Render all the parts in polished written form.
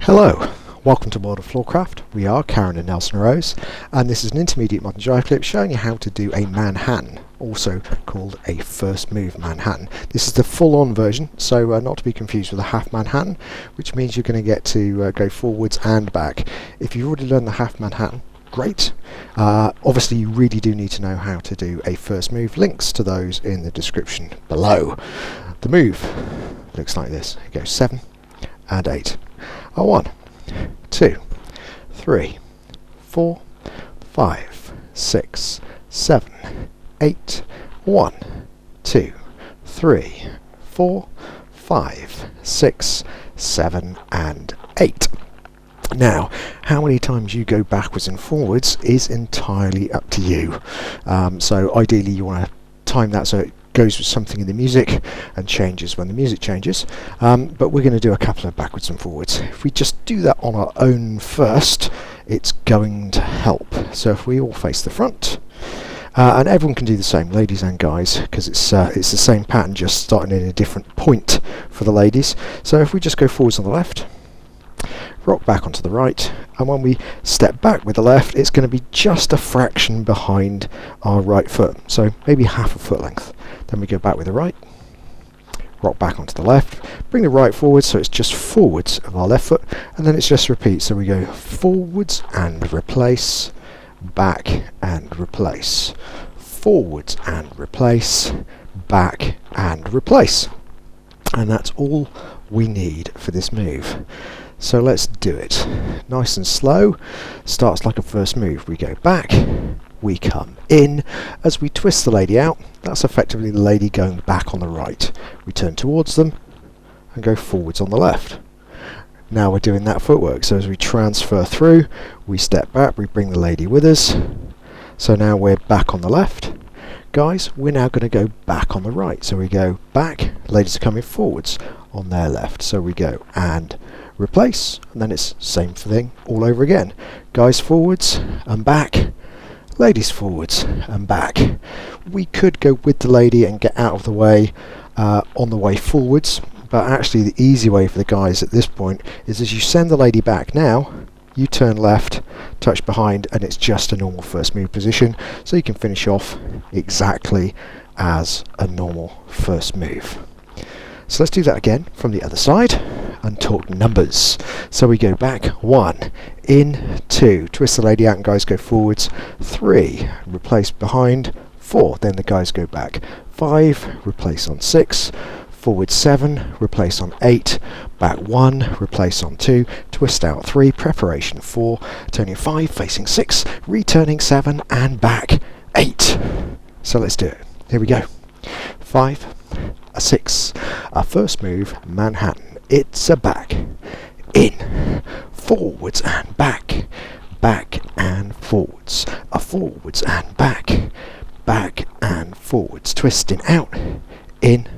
Hello, welcome to World of Floorcraft. We are Karen and Nelson Rose, and this is an intermediate modern jive clip showing you how to do a Manhattan, also called a first move Manhattan. This is the full-on version, so not to be confused with a half Manhattan, which means you're going to get to go forwards and back. If you've already learned the half Manhattan, great. Obviously you really do need to know how to do a first move. Links to those in the description below. The move looks like this. It goes 7 and 8. 1, 2, 3, 4, 5, 6, 7, 8. 1, 2, 3, 4, 5, 6, 7 and 8. Now, how many times you go backwards and forwards is entirely up to you. So ideally you want to time that so it goes with something in the music and changes when the music changes. But we're going to do a couple of backwards and forwards. If we just do that on our own first, it's going to help. So if we all face the front, and everyone can do the same, ladies and guys, because it's the same pattern, just starting in a different point for the ladies. So if we just go forwards on the left, rock back onto the right, and when we step back with the left, it's going to be just a fraction behind our right foot, so maybe half a foot length. Then we go back with the right, rock back onto the left, bring the right forward so it's just forwards of our left foot, and then it's just repeat. So we go forwards and replace, back and replace, forwards and replace, back and replace. And that's all we need for this move. So let's do it. Nice and slow. Starts like a first move. We go back, we come in. As we twist the lady out, that's effectively the lady going back on the right. We turn towards them and go forwards on the left. Now we're doing that footwork. So as we transfer through, we step back, we bring the lady with us. So now we're back on the left. Guys, we're now going to go back on the right. So we go back, ladies are coming forwards on their left. So we go and replace, and then it's same thing all over again. Guys forwards and back, ladies forwards and back. We could go with the lady and get out of the way on the way forwards, but actually the easy way for the guys at this point is as you send the lady back now, you turn left, touch behind, and it's just a normal first move position, so you can finish off exactly as a normal first move. So let's do that again from the other side and talk numbers. So we go back 1, in, 2, twist the lady out and guys go forwards, 3, replace behind, 4, then the guys go back, 5, replace on 6, forward 7, replace on 8, back 1, replace on 2, twist out 3, preparation 4, turning 5, facing 6, returning 7 and back 8. So let's do it. Here we go. 5, a 6, a first move Manhattan. It's a back, in, forwards and back, back and forwards, a forwards and back, back and forwards, twisting out, in,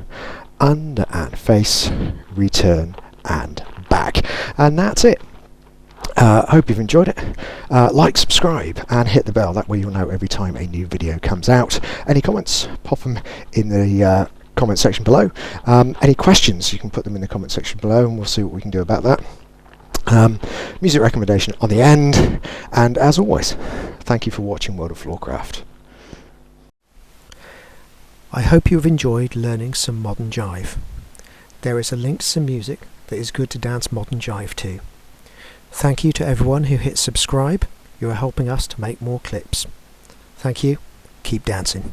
under and face, return and back. And that's it. Hope you've enjoyed it. Like, subscribe and hit the bell, that way you'll know every time a new video comes out. Any comments, pop them in the comment section below. Any questions, you can put them in the comment section below and we'll see what we can do about that. Music recommendation on the end, and as always, thank you for watching World of Floorcraft. I hope you have enjoyed learning some modern jive. There is a link to some music that is good to dance modern jive to. Thank you to everyone who hit subscribe. You are helping us to make more clips. Thank you. Keep dancing.